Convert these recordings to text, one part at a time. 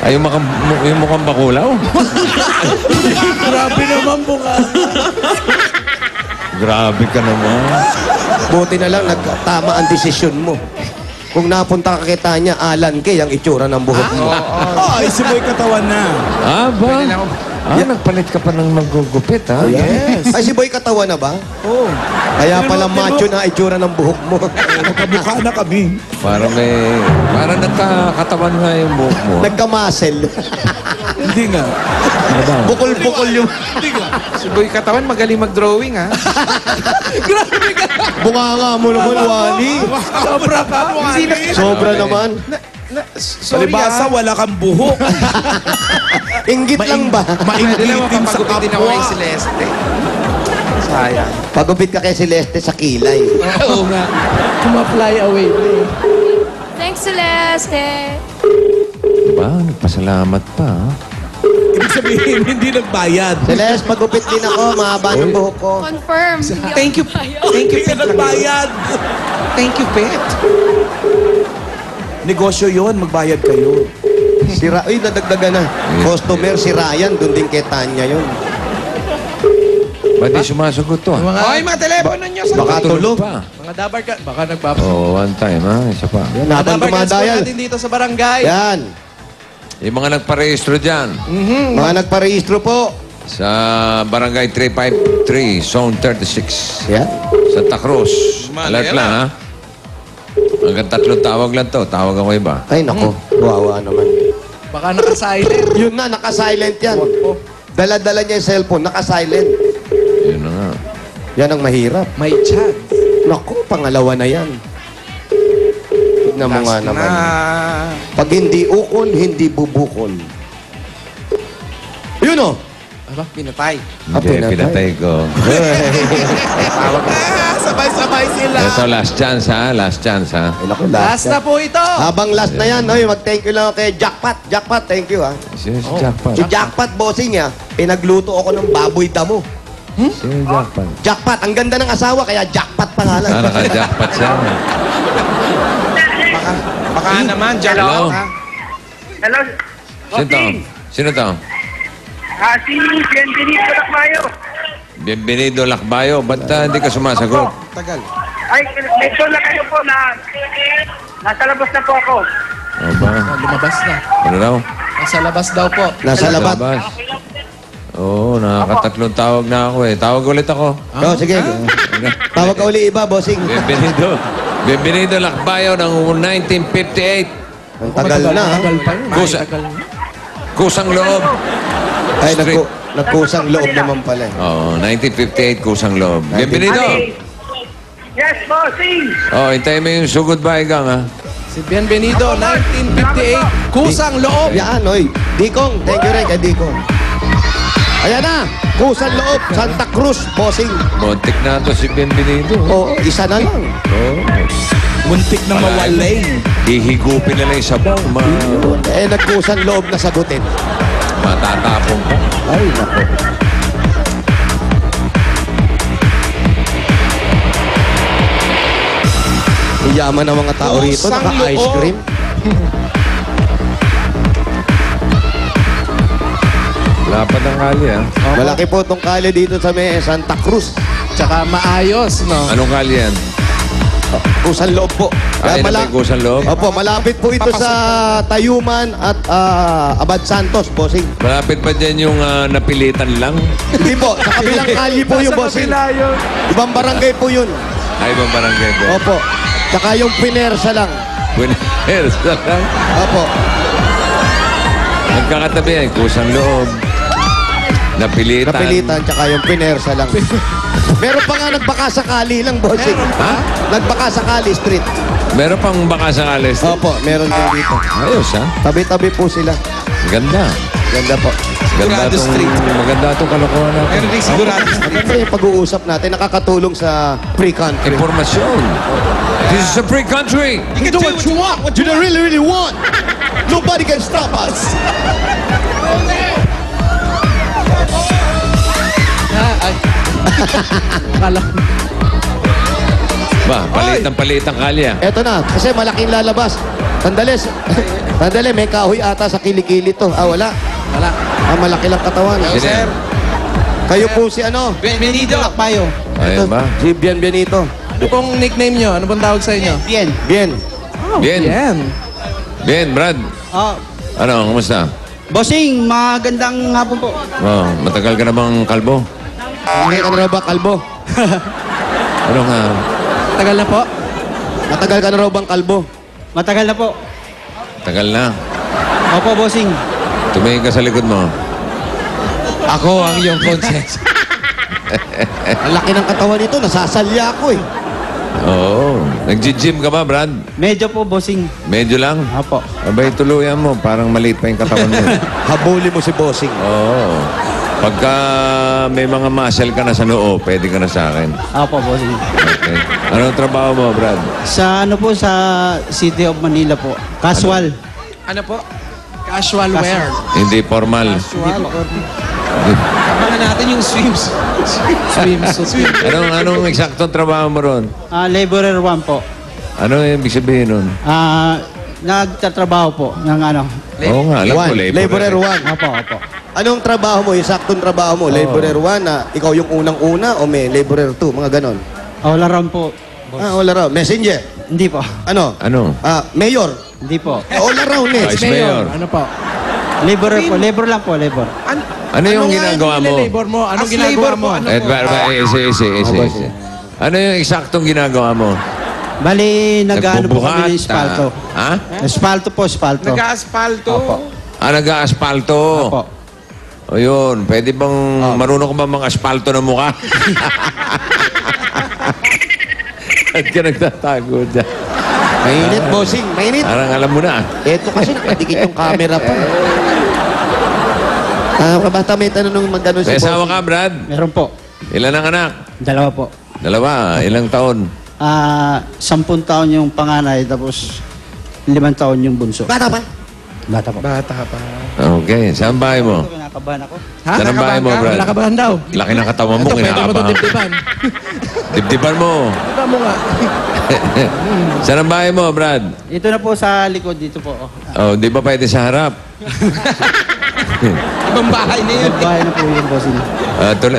Ay, yung mukhang bakulaw. Grabe naman mukha. Grabe ka naman. Buti na lang nagtama ang desisyon mo. Kung napunta ka kay Tanya, Alan Kay ang itsura ng buhok mo. Ay, si Boy Katawan na. Ah, ba? Nagpalit ka pa ng magugupit, ha? Yes. Ay, si Boy Katawan na ba? Oh. Kaya pala macho na itsura ng buhok mo. Magkamukha na kami. Parang nagkakatawan nga yung buhok mo. Nagkamasel. Hindi nga. Bukol-bukol yung... Si Boy Katawan, magaling mag-drawing, ha? Grabe ka. Bunganga mo naman, Wally. Sobra ka. Sobra naman. Sorry, Palibasa, wala kang buhok. Inggit lang ba? Pwede naman Maingitin sa papagupitin ako kapwa. kay Celeste. Sayang. Pagupit ka kay Celeste sa kilay. Oo nga. Kuma-fly away. Thanks, Celeste. Diba? Nagpasalamat pa, ha? Ibig sabihin, hindi nagbayad. Celeste, pagupit din ako. Mahaba ng buhok ko. Confirm. Thank you. Thank you, Hindi Pet. nagbayad. Thank you, Pet. Negosyo yon, magbayad kayo. Uy, nadagdagan na. Customer, si Ryan. Doon din kay Tanya yun. Ba't di sumasagot to, ha? Hoy, mga telepono nyo sa Baka tulog. pa. Mga dabar ka, baka nagbabas. Oo, one time, ha? Isa pa. Yan, habang dumadayal. natin dito sa barangay. Yan. Yung mga nagparehistro dyan Mga nagparehistro po. sa Barangay 353, Zone 36, Yan. Santa Cruz. Mali, Alert yan, lang, ha? Hanggang 3 tawag lang to. Tawag ako iba. Ay, nako. Wawa naman. Baka naka-silent. Yun na, naka-silent yan. Dala-dala niya yung cellphone, naka-silent. Yun na nga. Yan ang mahirap. May chance. Naku, pangalawa na yan. Tignan mo nga naman. Pag hindi ukol, hindi bubukol. Yun o. Aba, pinatay. Hindi, pinatay. pinatay ko. Sabay-sabay sila. Ito, last chance, ha? Last chance, ha? Ay, naku, Last na po ito. Habang last na yan, oy, mag-thank you lang ako kay Jackpot. Jackpot, thank you ha. Sino si Jackpot? Si Jackpot, bossing niya, pinagluto ako ng baboy damo. Sino si Jackpot? Jackpot, ang ganda ng asawa, kaya Jackpot pangalan. Naka-jackpot siya. Baka naman, dyan Hello? ha? Hello, Sino to? Sino to? si Bienvenido Lakmayo. Bienvenido, Lakbayo. Ba't hindi ka sumasagot? Tagal. Ay, medyo na kayo po na nasa labas na po ako. Ano ba? Lumabas na. Ano daw? Nasa labas daw po. Nasa labat. Oo, nakakatatlong tawag na ako, eh. Tawag ulit ako. Oh, sige. Tawag ka uli iba, bossing. Bienvenido. Bienvenido, Lakbayo ng 1958. Ang tagal na ha. Tagal pa yun. Kusa. Tagal na. Kusang loob. Ay, Street. nagkusang loob naman pala. Oo, 1958, kusang loob. Bienvenido. Yes, bossing! Oh, hintayin mo yung sugod ba, Igang, ha? Si Bienvenido, 1958. Kusang loob. Yan, oy. Dikong, thank you rin kay Dikong. Ayan na, kusang loob, Santa Cruz, bossing. Montik na to si Bienvenido. Oo, isa na lang. Oo. Muntik na mawalay. Hihigupin na lang yung sabaw. Eh, nagkusang loob na sagutin. Matatapong ka. Ay, nako. Yaman ng mga tao rito, Kusang naka-ice loob. cream. Lapad ang kali, ha? Malaki po itong kali dito sa may Santa Cruz. Tsaka maayos, no? Anong kali yan? Kusang loob po. Ay, na may kusang loob? Opo, malapit po ito sa Tayuman at Abad Santos, bossing. Malapit pa dyan yung napilitan lang. Hindi po, sa kabilang kali po yung bossing. Ibang barangay po yun. Ay, ibang barangay po. Opo. Tsaka yung Pinersa lang. Winners na lang. Opo. Nagkakatabi yan. Kusang loob. Napilitan. Napilitan, tsaka yung Pinersa lang. Meron pa nga nagbaka sakali lang, bossing. Ha? Nagbaka sakali street. Meron pang baka sa alis. Opo, meron din dito. Ayos, ha? Tabi-tabi po sila. Ganda. Ganda po. Ganda Sigurado tong, street. maganda itong kalokohan natin. Meron din sigurado. Maganda yung pag-uusap natin. Nakakatulong sa free country. Informasyon. This is a free country. You can do what you want, what you really, really want. Nobody can stop us. Kala Ba, palit ang kalya. Eto na, kasi malaking lalabas. Sandali. Sandali, may kahoy ata sa kilikili to. Ah, wala. Wala. Ah, malaki lang katawan. Sino yan? Kayo po si ano? Bienvenido. Payo. Ayun ba? Si Bienvenido. Ano pong nickname nyo? Ano pong tawag sa inyo? Bien. Bien. Bien. Yan. Bien, Brad. Ano, kumusta? Bossing, magandang hapon po. Oh, matagal ka na bang kalbo? Hindi ka na raw ba kalbo? Ano nga? Tagal na po. Matagal ka na raw bang kalbo? Matagal na po. Tagal na. Opo, bossing. Tumingin ka sa likod mo. Ako ang iyong conscience. Ang laki ng katawan nito, nasasalya ako eh. Oo. Nag-gym ka ba, Brad? Medyo po, bossing. Medyo lang? Opo. Abay, tuluyan mo. Parang maliit pa yung katawan mo. Habuli mo si Bossing. Oo. Pagka may mga muscle ka na sa noo, pwede ka na sa akin. Opo, bossing. Okay. Anong trabaho mo, Brad? Sa ano po, sa City of Manila po. Casual. Ano po? Casual wear. Hindi formal. Abangan natin yung swims. Swimsuit. Anong eksaktong trabaho mo ron? Laborer 1 po. Ano yung ibig sabihin nun? Nagtatrabaho po ng ano. Oo nga, alam ko, Laborer 1. Opo, opo. Anong trabaho mo? Yung saktong trabaho mo? Laborer 1 na ikaw yung unang-una o may laborer 2? Mga ganon. All around po. Ah, all around. Messenger. Hindi po. Ano? Ano? Mayor. Hindi po. All around eh. Vice Mayor. Ano po? Laborer po. Labor lang po, labor. Ano yung ginagawa mo? Labor mo? Anong As ginagawa labor mo? po, ano? Isi. Ano yung eksaktong ginagawa mo? Bali, nag-ano po Nagbubuhat? kami ng espalto. Ha? Espalto po, espalto. Nag-aasfalto. Opo. Nag-aasfalto. Opo. O yun, pwede bang marunong ka ba mga asfalto ng mukha? Ba't ka nagtatago dyan? Mainit, Bossing. Mainit. Parang alam mo na. Eto kasi nakadikit yung camera pa. Basta may tanong nung mag-ano si May asawa Bossing. ka, Brad? Meron po. Ilan ang anak? Dalawa po. Dalawa. Ilang taon? 10 taon yung panganay, tapos 5 taon yung bunso. Bata pa? Bata po. Bata pa. Okay. Saan bahay mo? Kinakabahan ako. Saan ang bahay mo, Nakabahan ka? Brad? Nakabahan daw. Laki ng katawan mo, Ito, pwede mo ito kinakabahan. dibdiban. Dibdiban mo. Diba mo nga? Saan ang bahay mo, Brad? Ito na po sa likod dito po. Oh, di ba pwede sa harap? Ibang bahay na yun. Bahay na po yung bossing.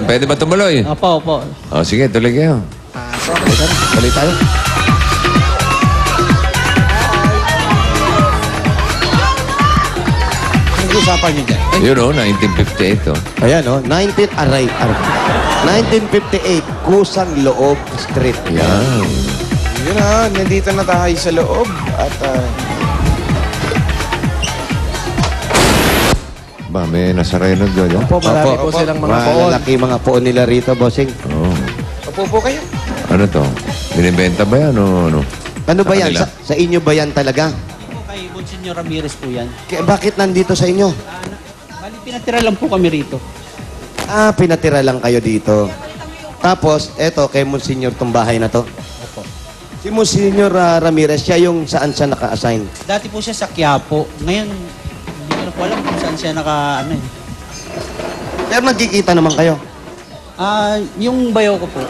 Pwede ba tumuloy? Opo, opo. Oh, sige, tuloy kayo. Balik tayo. Ang usapan niyo dyan. Yun o, 1958 oh. Ayan, oh. 1958, Kusang Loob Street. Yan. Yun na, nandito na tayo sa loob. At Ba, may nasarenod doon. Po, marami po silang mga poon. Malalaki mga poon nila rito, Bossing. Oh. upo po kayo. Ano to? Binibenta ba yan o ano? Ano ba yan? kanila? Sa inyo ba yan talaga? Kay Monsignor Ramirez po yan. Bakit nandito sa inyo? Bali, pinatira lang po kami rito. Pinatira lang kayo dito. Tapos, eto, kay Monsignor tong bahay na to. Opo. Si Monsignor Ramirez, siya yung saan siya naka-assign. Dati po siya sa Quiapo. Ngayon, hindi ko na po alam kung saan siya naka, Pero nagkikita naman kayo. yung bayaw ko po.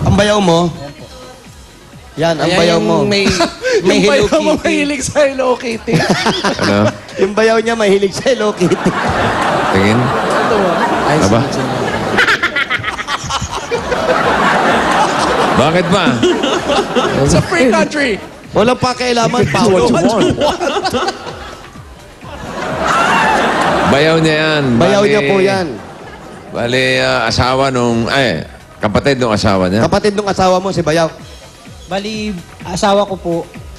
Ang bayaw mo? Yan, ang bayaw mo. May Yung Hello bayaw mo Kitty. mahilig sa Hello Kitty. Ano? Yung bayaw niya mahilig sa Hello Kitty. Tingin? Ito ah. Ay, Aba? Bakit ba? Sa free country. Walang pakialaman, Paolo. Bayaw niya yan. Bayaw Bali- niya po yan. Bali, asawa nung... kapatid nung asawa niya. Kapatid ng asawa mo, si Bayaw. Bali, asawa ko po,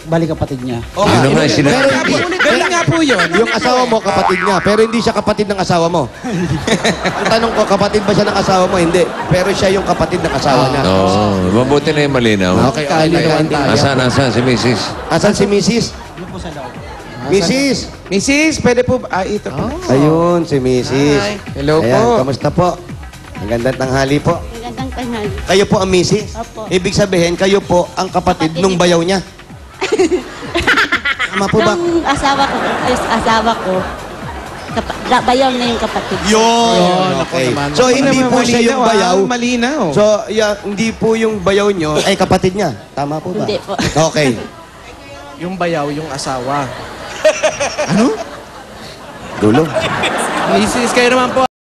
bali kapatid niya. Ano nga sila? Pero Nga po, hindi, ganun nga po yun. yung asawa mo, kapatid niya. Pero hindi siya kapatid ng asawa mo. Ang tanong ko, kapatid ba siya ng asawa mo? Hindi. Pero siya yung kapatid ng asawa niya. Oo. Mabuti na yung malinaw. Okay, Kalinawan tayo. Asan si Mrs.? Asan si Mrs.? Ano po sa loob? Mrs. Mrs., pwede po ba? Ito po. Ayun, si Mrs. Hi. Hello Ayan, po. kamusta po? Ang gandang tanghali po. Magandang tanghali. Kayo po ang Mrs. Opo. Ibig sabihin, kayo po ang kapatid nung bayaw niya. Tama po ba? Yung asawa ko, bayaw na yung kapatid. Yun, ako okay. naman. So, hindi po siya yung bayaw. Malinaw. So, hindi po yung bayaw nyo ay kapatid niya. Tama po ba? Hindi po. Okay. Yung bayaw, yung asawa. Gulo. Misis, kayo naman po